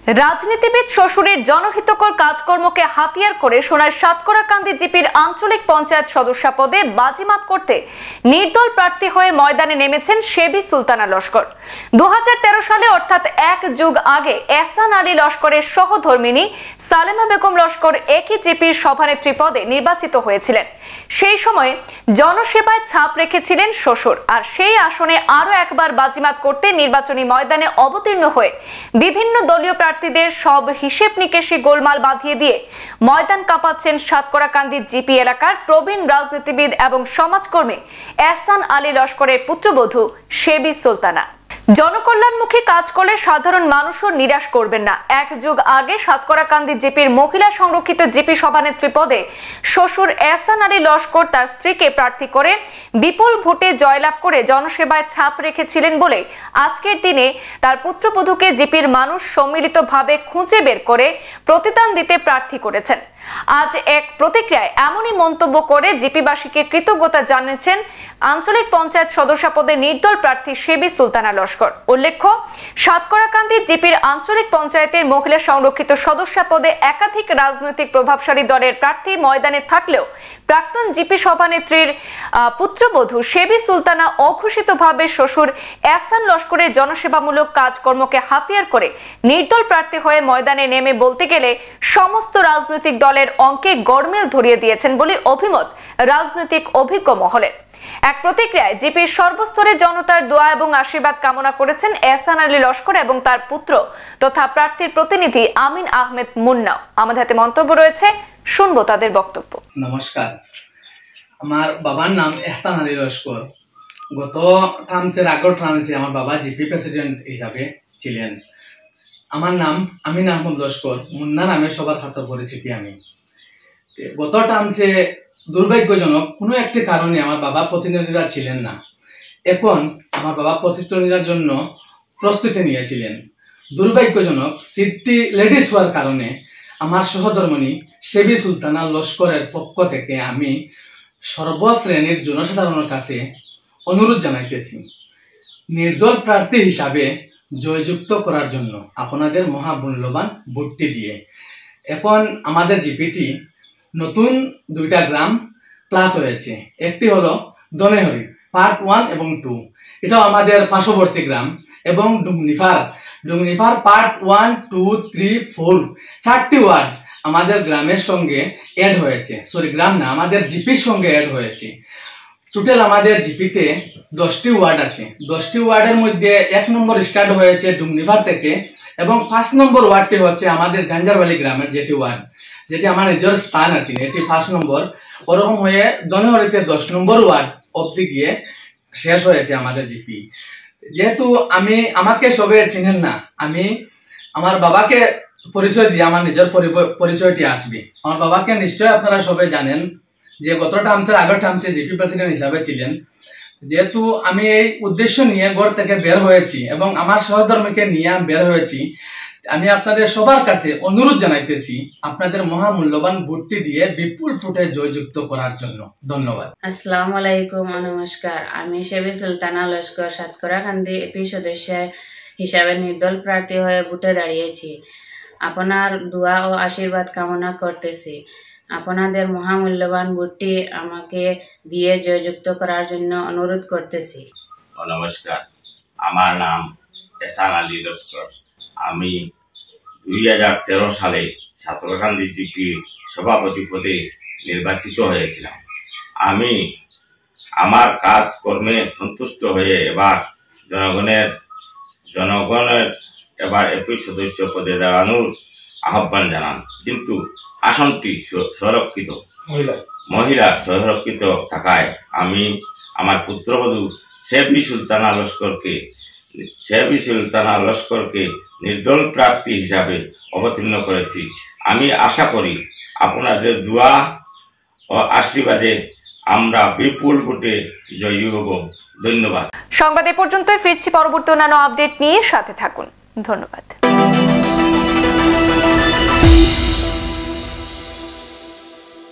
রাজনীতিবিদ শ্বশুরের জনহিতকর কাজকর্মকে হাতিয়ার করে সোনার সাতকড়াকান্দি জিপির আঞ্চলিক পঞ্চায়েত সদস্য পদে বাজিমাত করতে নির্দল প্রার্থী হয়ে ময়দানে নেমেছেন শেবি সুলতানা লস্কর। 2013 সালে অর্থাৎ এক যুগ আগে এহসান আলী লস্করের সহধর্মিনী সালেমা বেগম লস্কর একই জিপির সভানেত্রী পদে নির্বাচিত হয়েছিলেন। সেই সময় জনসেবায় ছাপ রেখেছিলেন শ্বশুর, আর সেই আসনে আরো একবার বাজিমাত করতে নির্বাচনী ময়দানে অবতীর্ণ হয়ে বিভিন্ন দলীয় প্রার্থীদের সব হিসেব নিকেশে গোলমাল বাঁধিয়ে দিয়ে ময়দান কাঁপাচ্ছেন সাতকড়াকান্দি জিপি এলাকার প্রবীণ রাজনীতিবিদ এবং সমাজকর্মী এহসান আলী লস্করের পুত্রবধূ শেবি সুলতানা। জনকল্যাণমুখী কাজ করলে সাধারণ মানুষও নিরাশ করবেন না। এক যুগ আগে সাতকড়াকান্দি জিপির মহিলা সংরক্ষিত জিপি সভানেত্রী পদে শ্বশুর এহসান আলী লস্কর তার স্ত্রীকে প্রার্থী করে বিপুল ভোটে জয়লাভ করে জনসেবায় ছাপ রেখেছিলেন বলে আজকের দিনে তার পুত্রবধূকে জিপির মানুষ সম্মিলিতভাবে খুঁজে বের করে প্রতিদান দিতে প্রার্থী করেছেন। আজ এক প্রতিক্রিয়ায় এমনই মন্তব্য করে জিপিবাসীকে কৃতজ্ঞতা জানিয়েছেন আঞ্চলিক পঞ্চায়েত সদস্য পদে নির্দল প্রার্থী শেবি সুলতানা লস্কর। উল্লেখ্য, সাতকড়াকান্দি জিপির আঞ্চলিক পঞ্চায়েতের মহিলা সংরক্ষিত সদস্য পদে একাধিক রাজনৈতিক প্রভাবশালী দলের প্রার্থী ময়দানে থাকলেও প্রাক্তন জিপি সভানেত্রীর পুত্রবধূ শেবি সুলতানা অঘোষিতভাবে শ্বশুর এহসান লস্করের জনসেবামূলক কাজকর্মকে হাতিয়ার করে নির্দল প্রার্থী হয়ে ময়দানে নেমে বলতে গেলে সমস্ত রাজনৈতিক দলের অঙ্কে গড়মেল ধরিয়ে দিয়েছেন বলে অভিমত রাজনৈতিক অভিজ্ঞ মহলে। এক প্রতিক্রিয়ায় জিপির সর্বস্তরের জনতার দোয়া এবং আশীর্বাদ কামনা করেছেন এহসান আলী লস্কর এবং তার পুত্র তথা প্রার্থীর প্রতিনিধি আমিন আহমেদ মুন্না। আমাদের হাতে মন্তব্য রয়েছে, শুনবো তাদের বক্তব্য। নমস্কার, আমার বাবার নাম এহসান আলী লস্কর। গত টার্মসের আগের টার্মসে আমার বাবা জিপি প্রেসিডেন্ট হিসাবে ছিলেন। আমার নাম আমিন আহমেদ লস্কর, মুন্না নামে সবার হাতে পরিচিতি। আমি গত টার্মসে দুর্ভাগ্যজনক কোনো একটি কারণে আমার বাবা প্রতিনিধিরা ছিলেন না। এখন আমার বাবা প্রতিদ্বন্দ্বিতার জন্য প্রস্তুতি নিয়েছিলেন। দুর্ভাগ্যজনক সিটটি লেডিস হওয়ার কারণে আমার সহধর্মিণী শেবি সুলতানা লস্করের পক্ষ থেকে আমি সর্বশ্রেণীর জনসাধারণের কাছে অনুরোধ জানাইতেছি, নির্দল প্রার্থী হিসাবে জয়যুক্ত করার জন্য আপনাদের মহামূল্যবান ভোটটি দিয়ে। এখন আমাদের জিপিটি নতুন 2টা গ্রাম প্লাস হয়েছে। একটি হলো দনেহরি পার্ট 1 এবং 2, এটাও আমাদের পার্শ্ববর্তী গ্রাম, এবং ডুংনিফার পার্ট 1, 2, 3, 4 4টি ওয়ার্ড আমাদের গ্রামের সঙ্গে অ্যাড হয়েছে। গ্রাম না, আমাদের জিপির সঙ্গে অ্যাড হয়েছে। টোটাল আমাদের জিপিতে 10টি ওয়ার্ড আছে। 10টি ওয়ার্ডের মধ্যে 1 নম্বর স্টার্ট হয়েছে ডুংনিফার থেকে, এবং 5 নম্বর ওয়ার্ডটি হচ্ছে আমাদের জাঞ্জারবালি গ্রামের যেটি ওয়ার্ড, যেটি আমার নিজের স্থান আর কি, এটি 5 নম্বর। ওরকম হয়ে দনেহরিতে 10 নম্বর ওয়ার্ড অব্দি গিয়ে শেষ হয়েছে আমাদের জিপি। যেহেতু আমাকে সবে চিনেন না, আমি আমার বাবাকে পরিচয় দিয়ে আমার নিজের পরিচয়টি আসবে। আমার বাবাকে নিশ্চয়ই আপনারা সবাই জানেন যে গত টার্মসের আগের টার্মসে জিপি প্রেসিডেন্ট হিসাবে ছিলেন। যেহেতু আমি এই উদ্দেশ্য নিয়ে ঘর থেকে বের হয়েছি এবং আমার সহধর্মীকে নিয়ে বের হয়েছি, আমি আপনাদের সবার কাছে অনুরোধ জানাইতেছি আপনাদের মহামূল্যবান ভোটটি দিয়ে বিপুল ভোটে জয়যুক্ত করার জন্য। ধন্যবাদ। আসসালামু আলাইকুম, নমস্কার। আমি শেবি সুলতানা লস্কর সাতকড়াকান্দি এপি সদস্য হিসাবে নির্দল প্রার্থী হয়ে ভোটে দাঁড়িয়েছি। আপনার দোয়া ও আশীর্বাদ কামনা করতেছি। আপনাদের মহামূল্যবান ভোটটি আমাকে দিয়ে জয়যুক্ত করার জন্য অনুরোধ করতেছি। নমস্কার, আমার নাম এহসান আলী লস্কর। আমি 2013 সালে সাতকড়াকান্দি জিপির সভাপতি পদে নির্বাচিত হয়েছিলাম। আমি আমার কাজকর্মে সন্তুষ্ট হয়ে এবার জনগণের এবার এপি সদস্য পদে দাঁড়ানোর আহ্বান জানান। কিন্তু আসনটি মহিলা সংরক্ষিত থাকায় আমি আমার পুত্রবধূ শেবি সুলতানা লস্করকে নির্দল প্রার্থী হিসাবে অবতীর্ণ করেছি। আমি আশা করি আপনাদের দোয়া ও আশীর্বাদে আমরা বিপুল ভোটে জয়ী হব। ধন্যবাদ। সংবাদ এ পর্যন্তই, ফিরছি পরবর্তী অন্যান্য আপডেট নিয়ে, সাথে থাকুন। ধন্যবাদ।